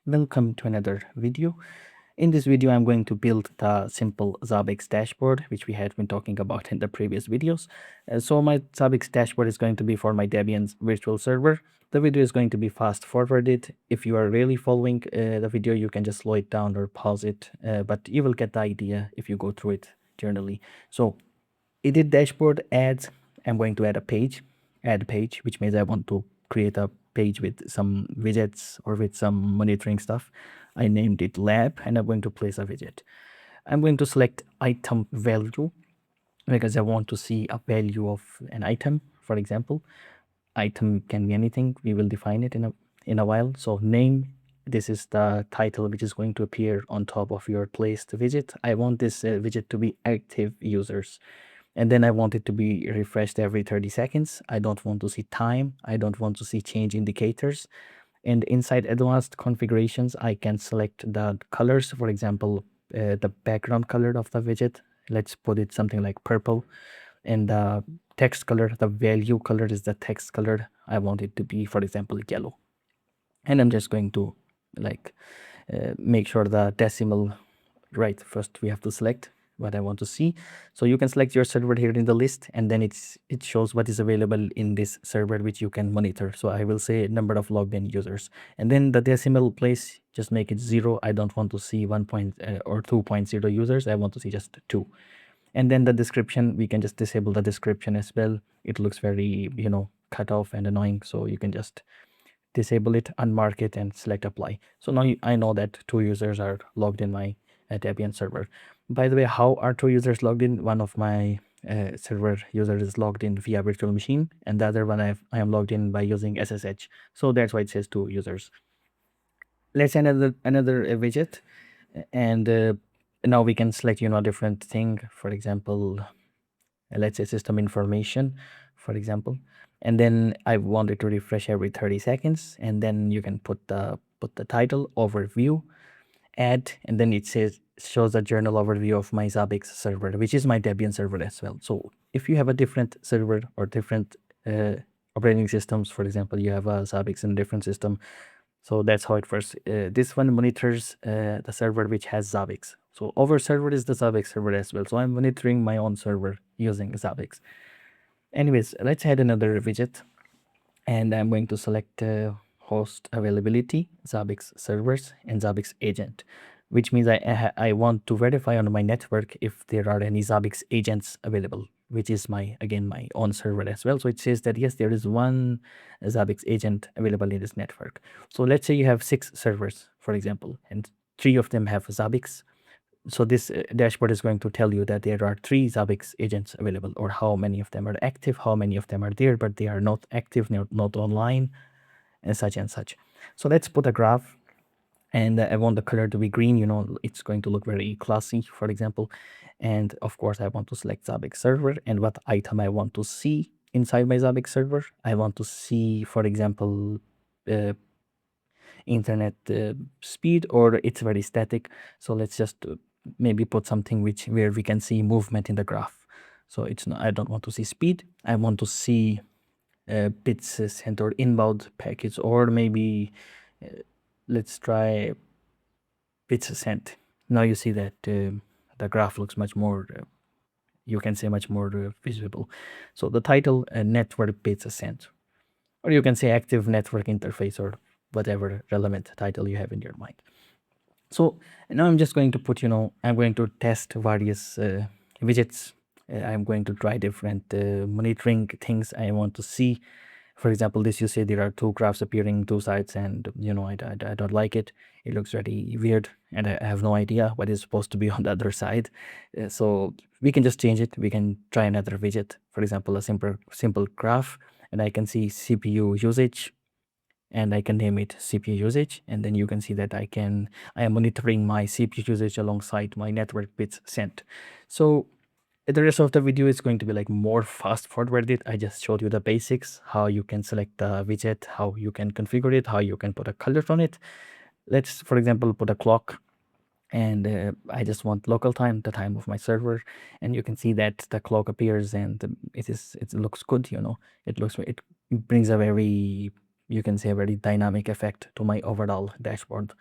Welcome to another video. In this video, I'm going to build the simple Zabbix dashboard, which we had been talking about in the previous videos. So my Zabbix dashboard is going to be for my Debian virtual server. The video is going to be fast forwarded. If you are really following the video, you can just slow it down or pause it, but you will get the idea if you go through it generally. So edit dashboard adds, I'm going to add a page, add page, which means I want to create a page with some widgets or with some monitoring stuff. I named it lab and I'm going to place a widget. I'm going to select item value because I want to see a value of an item. For example, item can be anything. We will define it in a while. So name, this is the title which is going to appear on top of your placed widget. I want this widget to be active users. And then I want it to be refreshed every 30 seconds. I don't want to see time. I don't want to see change indicators. And inside advanced configurations, I can select the colors. For example, the background color of the widget. Let's put it something like purple. And the text color, the value color is the text color. I want it to be, for example, yellow. And I'm just going to make sure the decimal, right, first we have to select what I want to see. So you can select your server here in the list, and then it shows what is available in this server which you can monitor. So I will say number of logged in users, and then the decimal place, just make it 0. I don't want to see 1 or 2.0 users. I want to see just 2. And then the description, we can just disable the description as well. It looks very cut off and annoying, so you can just disable it, unmark it, and select apply. So now I know that 2 users are logged in my Debian server. By the way, how are 2 users logged in? One of my server users is logged in via virtual machine, and the other one I am logged in by using SSH. So that's why it says 2 users. Let's add another widget, and now we can select a different thing. For example, let's say system information, for example, and then I want it to refresh every 30 seconds, and then you can put the title, overview, add, and then it shows a journal overview of my Zabbix server, which is my Debian server as well. So if you have a different server or different operating systems, for example, you have a Zabbix in a different system, so that's how it works. This one monitors the server which has Zabbix. So our server is the Zabbix server as well. So I'm monitoring my own server using Zabbix. Anyways, let's add another widget. And I'm going to select host availability, Zabbix servers, and Zabbix agent, which means I want to verify on my network if there are any Zabbix agents available, which is my own server as well. So it says that yes, there is one Zabbix agent available in this network. So let's say you have 6 servers, for example, and 3 of them have Zabbix. So this dashboard is going to tell you that there are 3 Zabbix agents available, or how many of them are active, how many of them are there, but they are not active, not online, and such and such. So let's put a graph, and I want the color to be green. It's going to look very classy, for example. And of course, I want to select Zabbix server and what item I want to see inside my Zabbix server. I want to see, for example, internet speed, or it's very static. So let's just maybe put something where we can see movement in the graph. So it's not, I don't want to see speed. I want to see bits sent or inbound packets, or maybe let's try bits sent. Now you see that the graph looks much more, you can say much more visible. So the title, network bits sent, or you can say active network interface, or whatever relevant title you have in your mind. So now I'm just going to put, I'm going to test various widgets. I'm going to try different monitoring things I want to see. For example, this, you see there are 2 graphs appearing 2 sides, and I don't like it. It looks very weird, and I have no idea what is supposed to be on the other side. So we can just change it. We can try another widget, for example, a simple graph, and I can see CPU usage, and I can name it CPU usage, and then you can see that I am monitoring my CPU usage alongside my network bits sent. So the rest of the video is going to be like more fast forwarded. I just showed you the basics, how you can select the widget, how you can configure it, how you can put a color on it. Let's, for example, put a clock, and I just want local time, the time of my server, and you can see that the clock appears, and it looks good. It brings a very you can say, a very dynamic effect to my overall dashboard.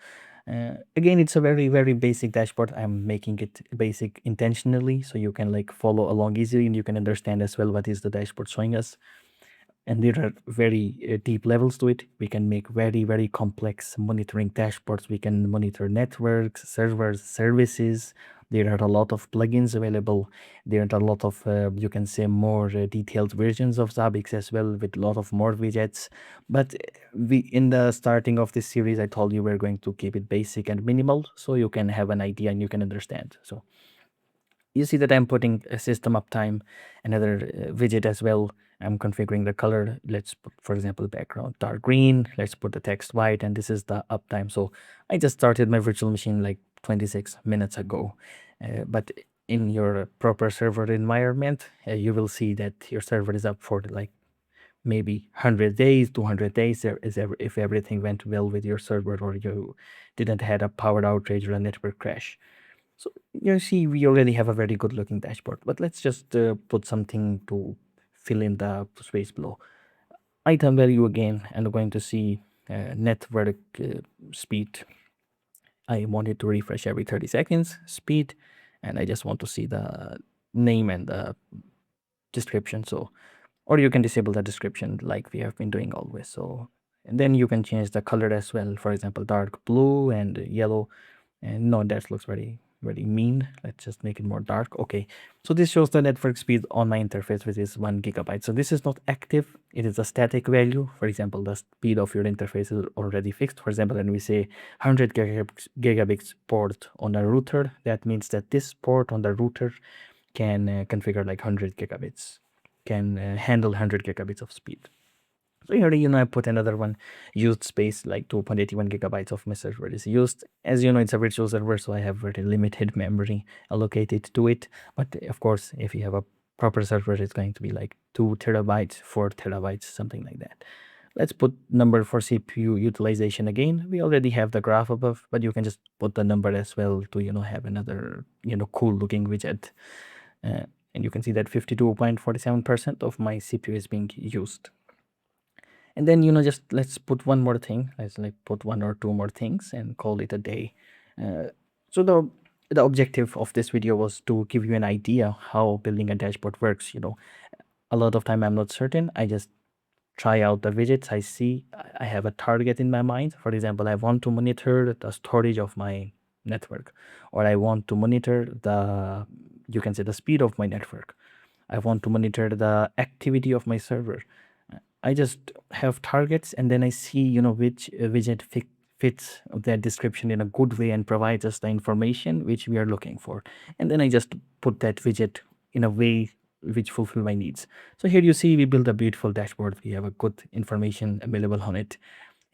Again, it's a very, very basic dashboard. I'm making it basic intentionally so you can like follow along easily and you can understand as well what is the dashboard showing us. And there are very deep levels to it. We can make very, very complex monitoring dashboards. We can monitor networks, servers, services. There are a lot of plugins available. There are a lot of, you can say, more detailed versions of Zabbix as well, with a lot of more widgets. But in the starting of this series, I told you we're going to keep it basic and minimal so you can have an idea and you can understand. So you see that I'm putting a system uptime, another widget as well. I'm configuring the color. Let's put, for example, background dark green. Let's put the text white, and this is the uptime. So I just started my virtual machine like 26 minutes ago. But in your proper server environment, you will see that your server is up for like maybe 100 days, 200 days, if everything went well with your server or you didn't had a power outage or a network crash. So you see, we already have a very good looking dashboard, but let's just put something to fill in the space below. Item value again, and we're going to see network speed. I want it to refresh every 30 seconds, speed, and I just want to see the name and the description. So, or you can disable the description like we have been doing always. So, and then you can change the color as well. For example, dark blue and yellow. And no, that looks very, very mean. Let's just make it more dark. Okay, so this shows the network speed on my interface, which is 1 gigabyte. So this is not active. It is a static value. For example, the speed of your interface is already fixed. For example, when we say 100 gigabits port on a router, that means that this port on the router can configure like 100 gigabits, can handle 100 gigabits of speed. So here, I put another one, used space, like 2.81 gigabytes of my server is used. As you know, it's a virtual server, so I have very limited memory allocated to it. But of course, if you have a proper server, it's going to be like 2 terabytes, 4 terabytes, something like that. Let's put number for CPU utilization again. We already have the graph above, but you can just put the number as well to, have another, cool looking widget. And you can see that 52.47% of my CPU is being used. And then just let's put one more thing. Let's like put one or two more things and call it a day. So the objective of this video was to give you an idea how building a dashboard works. A lot of time I'm not certain. I just try out the widgets. I see I have a target in my mind. For example, I want to monitor the storage of my network, or I want to monitor the, you can say, the speed of my network. I want to monitor the activity of my server. I just have targets, and then I see, which widget fits that description in a good way and provides us the information which we are looking for. And then I just put that widget in a way which fulfill my needs. So here you see we build a beautiful dashboard. We have a good information available on it,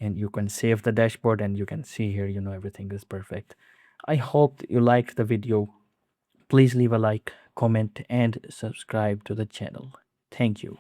and you can save the dashboard and you can see here, everything is perfect. I hope you liked the video. Please leave a like, comment, and subscribe to the channel. Thank you.